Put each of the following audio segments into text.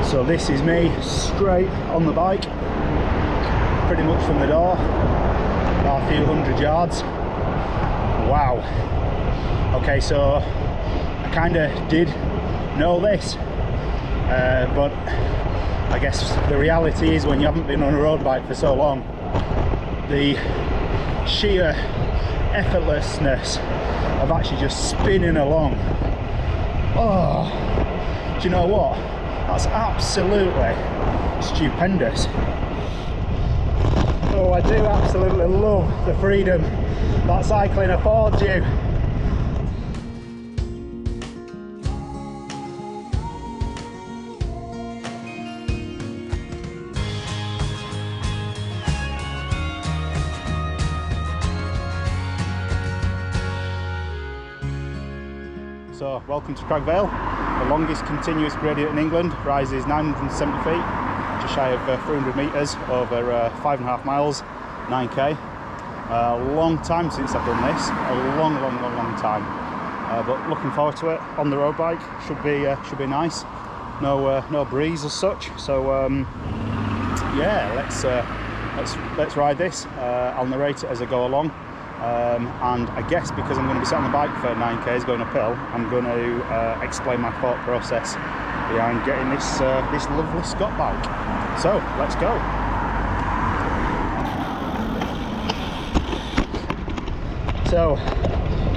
So this is me straight on the bike, pretty much from the door, about a few hundred yards. Wow. Okay, so I kind of did know this, but I guess the reality is when you haven't been on a road bike for so long, the sheer effortlessness of actually just spinning along. Oh, do you know what? That's absolutely stupendous. Oh, I do absolutely love the freedom that cycling affords you. So, welcome to Cragg Vale, the longest continuous gradient in England, rises 970 feet, just shy of 300 metres over 5.5 miles, 9k. A long time since I've done this, a long time, but looking forward to it on the road bike. Should be nice. No breeze as such, so yeah, let's ride this. I'll narrate it as I go along. And I guess because I'm going to be sat on the bike for 9k's going uphill, I'm going to explain my thought process behind getting this lovely Scott bike. So let's go. So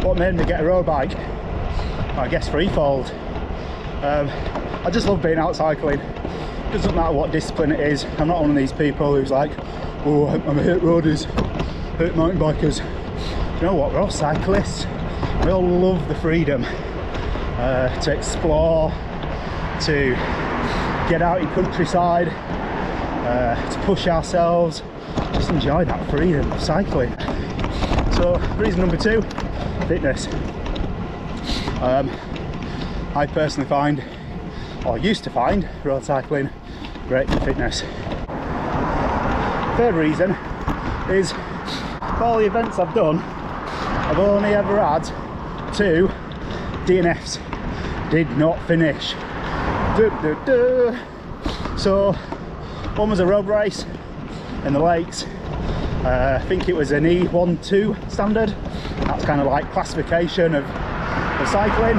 what made me get a road bike? I guess threefold. I just love being out cycling. It doesn't matter what discipline it is. I'm not one of these people who's like, oh, I'm a hit roaders, hit mountain bikers. You know what, we're all cyclists. We all love the freedom to explore, to get out in countryside, to push ourselves, just enjoy that freedom of cycling. So reason number two, fitness. I personally find, or used to find, road cycling great for fitness. Third reason is, of all the events I've done, I've only ever had 2 DNFs, did not finish. So one was a road race in the lakes. I think it was an E12 standard. That's kind of like classification of cycling.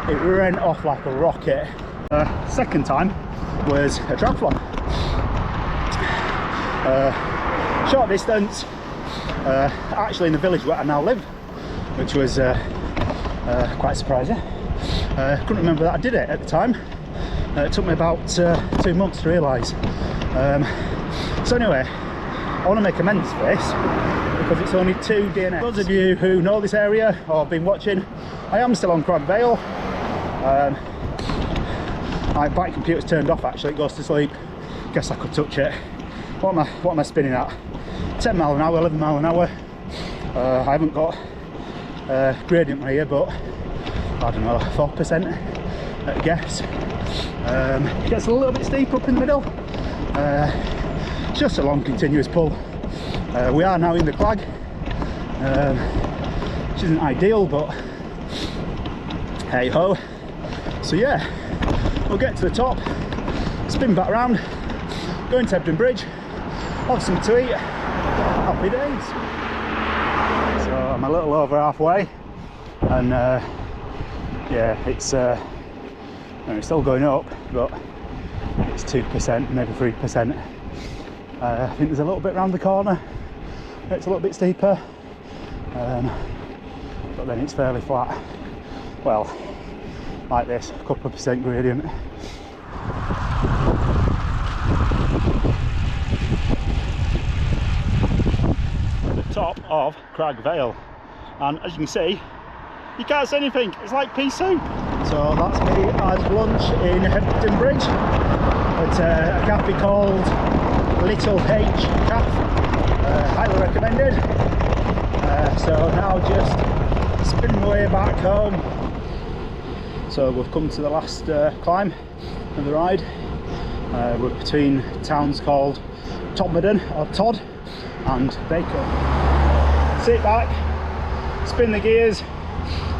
It went off like a rocket. Second time was a triathlon. Short distance. Actually in the village where I now live, which was quite surprising. Couldn't remember that I did it at the time. It took me about 2 months to realise. So anyway, I want to make amends for this because it's only 2 DNFs. Those of you who know this area or have been watching, I am still on Cragg Vale. My bike computer's turned off actually, it goes to sleep. Guess I could touch it. What am I spinning at? 10 mile an hour, 11 mile an hour. I haven't got gradient here, but I don't know, 4% at a guess. It gets a little bit steep up in the middle. It's just a long continuous pull. We are now in the Cragg, which isn't ideal, but hey ho. So yeah, we'll get to the top, spin back around, go into Hebden Bridge, have some to eat. Happy days. So I'm a little over halfway, and yeah, it's still going up, but it's 2%, maybe 3%. I think there's a little bit around the corner. It's a little bit steeper, but then it's fairly flat. Well, like this, a couple of percent gradient. Top of Cragg Vale, and as you can see, you can't see anything. It's like pea soup. So that's me at lunch in Hebden Bridge at a cafe called Little H Cafe. Highly recommended. So now just spinning my way back home. So we've come to the last climb of the ride. We're between towns called Todmorden or Todd and Baker. Sit back, spin the gears,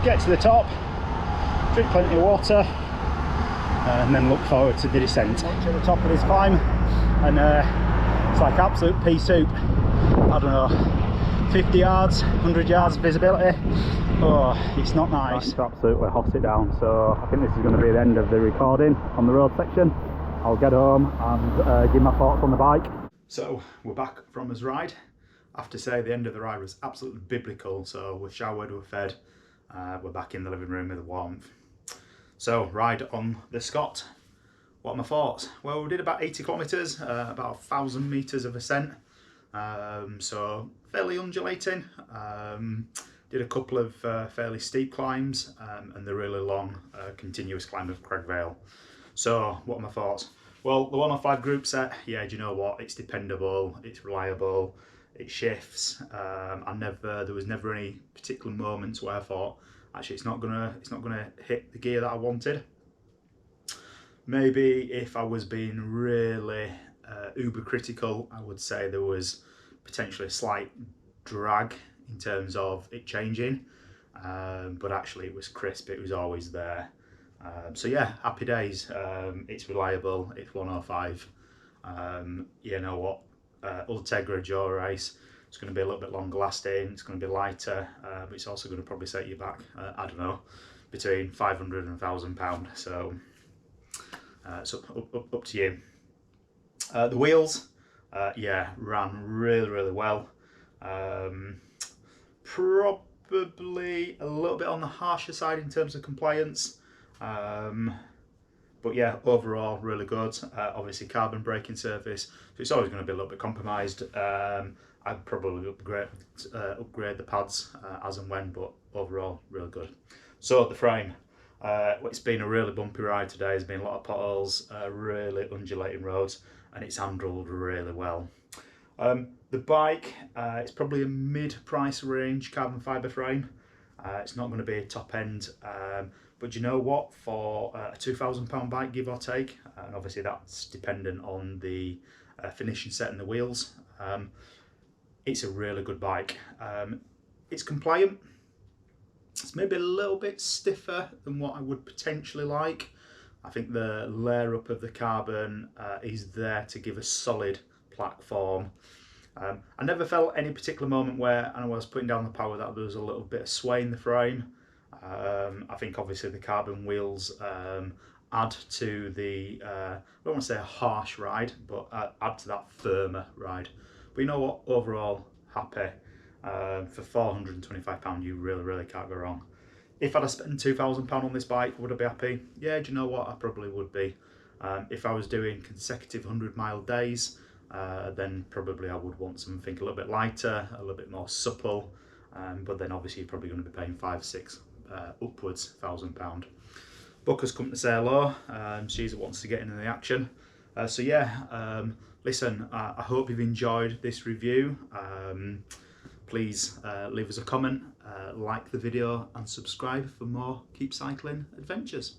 get to the top, drink plenty of water, and then look forward to the descent. Watch at the top of this climb, and it's like absolute pea soup. I don't know, 50 yards, 100 yards visibility. Oh, it's not nice. It's absolutely hoss it down, so I think this is going to be the end of the recording on the road section. I'll get home and give my thoughts on the bike. So we're back from his ride. I have to say the end of the ride was absolutely biblical. So we're showered, we're fed, we're back in the living room with the warmth. So ride on the Scott. What are my thoughts? Well, we did about 80 kilometres, about 1,000 metres of ascent. So fairly undulating. Did a couple of fairly steep climbs and the really long continuous climb of Cragg Vale. So what are my thoughts? Well, the 105 group set, yeah, do you know what? It's dependable, it's reliable, it shifts. There was never any particular moments where I thought, actually, it's not gonna hit the gear that I wanted. Maybe if I was being really uber critical, I would say there was potentially a slight drag in terms of it changing, but actually it was crisp, it was always there. So yeah, happy days. It's reliable, it's 105. You know what, Ultegra Joe race, it's going to be a little bit longer lasting, it's going to be lighter, but it's also going to probably set you back, I don't know, between 500 and £1,000. So it's up to you. The wheels, yeah, ran really well. Probably a little bit on the harsher side in terms of compliance, but yeah, overall really good. Obviously carbon braking surface, so it's always going to be a little bit compromised. I'd probably upgrade the pads as and when, but overall really good. So the frame, it's been a really bumpy ride today. There's been a lot of potholes, really undulating roads, and it's handled really well. The bike, it's probably a mid-price range carbon fibre frame. It's not going to be a top end, but you know what, for a £2,000 bike, give or take, and obviously that's dependent on the finishing set and the wheels, it's a really good bike. It's compliant. It's maybe a little bit stiffer than what I would potentially like. I think the layer up of the carbon is there to give a solid platform. I never felt any particular moment where, and I was putting down the power, that there was a little bit of sway in the frame. I think obviously the carbon wheels add to the, I don't want to say a harsh ride, but add to that firmer ride. But you know what, overall, happy. For £425, you really can't go wrong. If I'd have spent £2,000 on this bike, would I be happy? Yeah, do you know what, I probably would be. If I was doing consecutive 100-mile days, then probably I would want something a little bit lighter, a little bit more supple, but then obviously you're probably going to be paying £5,000, upwards £1,000. Booker's come to say hello. She's the wants to get into the action. So yeah, listen, I hope you've enjoyed this review. Please leave us a comment, like the video and subscribe for more Keep Cycling adventures.